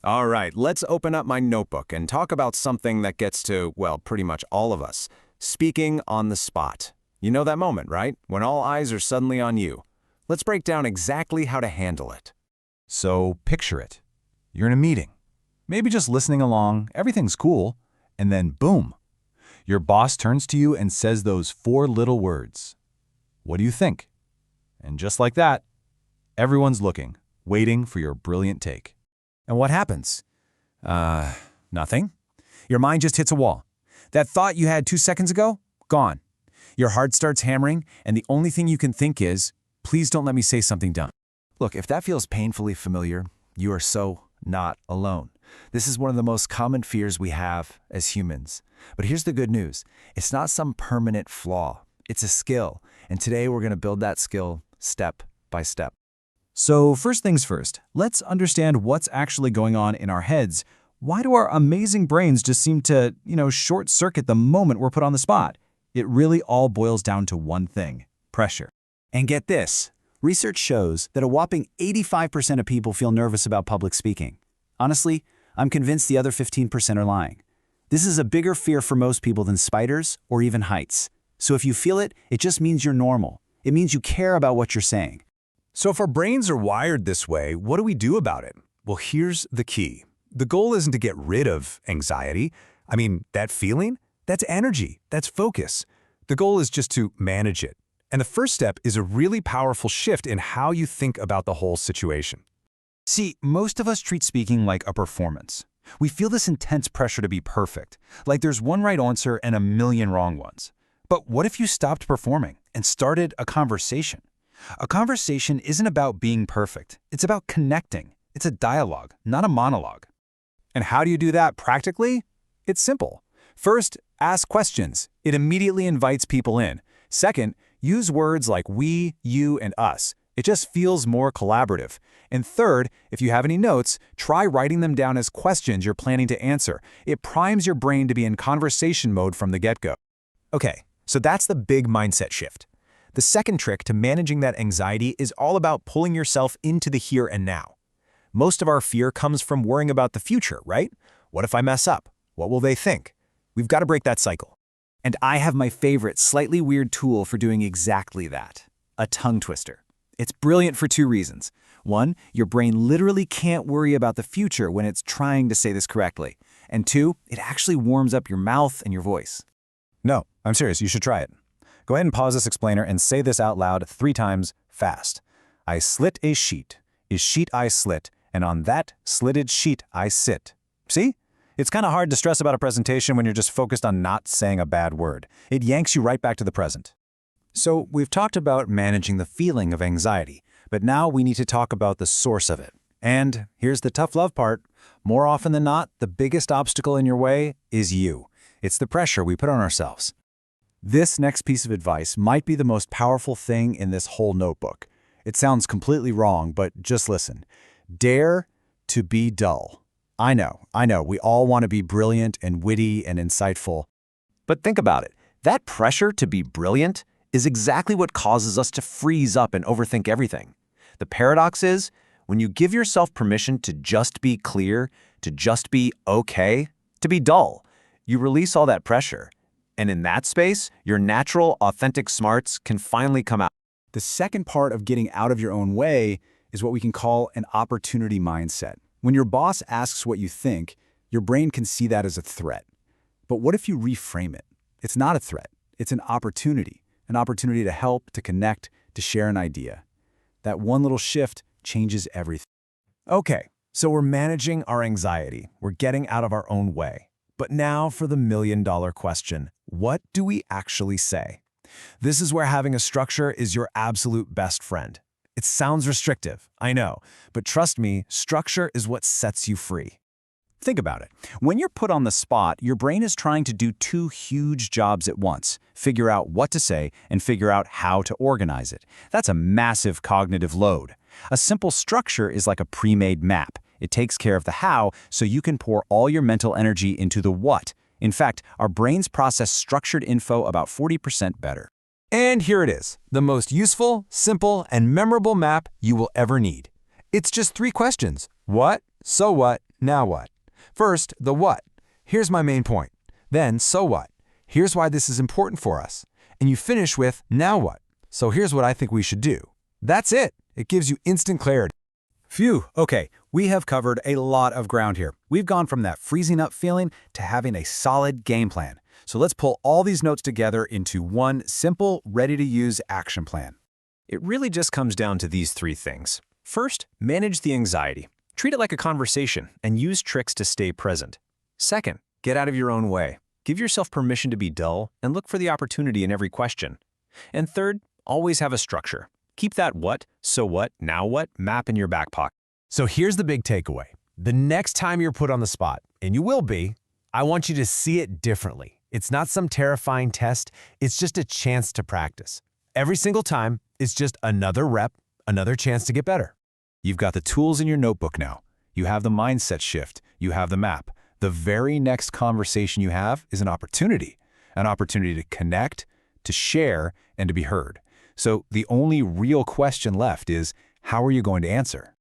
All right, let's open up my notebook and talk about something that gets to, well, pretty much all of us. Speaking on the spot. You know that moment, right? When all eyes are suddenly on you. Let's break down exactly how to handle it. So picture it. You're in a meeting. Maybe just listening along, everything's cool, and then boom. Your boss turns to you and says those four little words. What do you think? And just like that, everyone's looking, waiting for your brilliant take. And what happens? Nothing. Your mind just hits a wall. That thought you had 2 seconds ago, gone. Your heart starts hammering, and the only thing you can think is, please don't let me say something dumb. Look, if that feels painfully familiar, you are so not alone. This is one of the most common fears we have as humans. But here's the good news. It's not some permanent flaw. It's a skill. And today we're going to build that skill step by step. So first things first, let's understand what's actually going on in our heads. Why do our amazing brains just seem to, short-circuit the moment we're put on the spot? It really all boils down to one thing: pressure. And get this, research shows that a whopping 85% of people feel nervous about public speaking. Honestly, I'm convinced the other 15% are lying. This is a bigger fear for most people than spiders or even heights. So if you feel it, it just means you're normal. It means you care about what you're saying. So if our brains are wired this way, what do we do about it? Well, here's the key. The goal isn't to get rid of anxiety. That feeling, that's energy, that's focus. The goal is just to manage it. And the first step is a really powerful shift in how you think about the whole situation. See, most of us treat speaking like a performance. We feel this intense pressure to be perfect, like there's one right answer and a million wrong ones. But what if you stopped performing and started a conversation? A conversation isn't about being perfect. It's about connecting. It's a dialogue, not a monologue. And how do you do that practically? It's simple. First, ask questions. It immediately invites people in. Second, use words like we, you, and us. It just feels more collaborative. And third, if you have any notes, try writing them down as questions you're planning to answer. It primes your brain to be in conversation mode from the get-go. Okay, so that's the big mindset shift. The second trick to managing that anxiety is all about pulling yourself into the here and now. Most of our fear comes from worrying about the future, right? What if I mess up? What will they think? We've got to break that cycle. And I have my favorite, slightly weird tool for doing exactly that: a tongue twister. It's brilliant for 2 reasons. One, your brain literally can't worry about the future when it's trying to say this correctly. And 2, it actually warms up your mouth and your voice. No, I'm serious, you should try it. Go ahead and pause this explainer and say this out loud 3 times fast. I slit a sheet, is sheet I slit, and on that slitted sheet I sit. See? It's kind of hard to stress about a presentation when you're just focused on not saying a bad word. It yanks you right back to the present. So we've talked about managing the feeling of anxiety, but now we need to talk about the source of it. And here's the tough love part. More often than not, the biggest obstacle in your way is you. It's the pressure we put on ourselves. This next piece of advice might be the most powerful thing in this whole notebook. It sounds completely wrong, but just listen. Dare to be dull. I know, we all want to be brilliant and witty and insightful. But think about it. That pressure to be brilliant is exactly what causes us to freeze up and overthink everything. The paradox is, when you give yourself permission to just be clear, to just be okay, to be dull, you release all that pressure. And in that space, your natural, authentic smarts can finally come out. The second part of getting out of your own way is what we can call an opportunity mindset. When your boss asks what you think, your brain can see that as a threat. But what if you reframe it? It's not a threat. It's an opportunity to help, to connect, to share an idea. That one little shift changes everything. Okay, so we're managing our anxiety. We're getting out of our own way. But now for the million-dollar question. What do we actually say? This is where having a structure is your absolute best friend. It sounds restrictive, I know, but trust me, structure is what sets you free. Think about it. When you're put on the spot, your brain is trying to do 2 huge jobs at once: figure out what to say and figure out how to organize it. That's a massive cognitive load. A simple structure is like a pre-made map. It takes care of the how so you can pour all your mental energy into the what. In fact, our brains process structured info about 40% better. And here it is, the most useful, simple, and memorable map you will ever need. It's just 3 questions. What? So what? now what? First, the what. Here's my main point. Then, so what? Here's why this is important for us. And you finish with, now what? So here's what I think we should do. That's it. It gives you instant clarity. Phew, okay, we have covered a lot of ground here. We've gone from that freezing up feeling to having a solid game plan. So let's pull all these notes together into one simple, ready-to-use action plan. It really just comes down to these three things. First, manage the anxiety. Treat it like a conversation and use tricks to stay present. Second, get out of your own way. Give yourself permission to be dull and look for the opportunity in every question. And third, always have a structure. Keep that what, so what, now what map in your back pocket. So here's the big takeaway. The next time you're put on the spot, and you will be, I want you to see it differently. It's not some terrifying test, it's just a chance to practice. Every single time, it's just another rep, another chance to get better. You've got the tools in your notebook now. You have the mindset shift. You have the map. The very next conversation you have is an opportunity to connect, to share, and to be heard. So the only real question left is, how are you going to answer?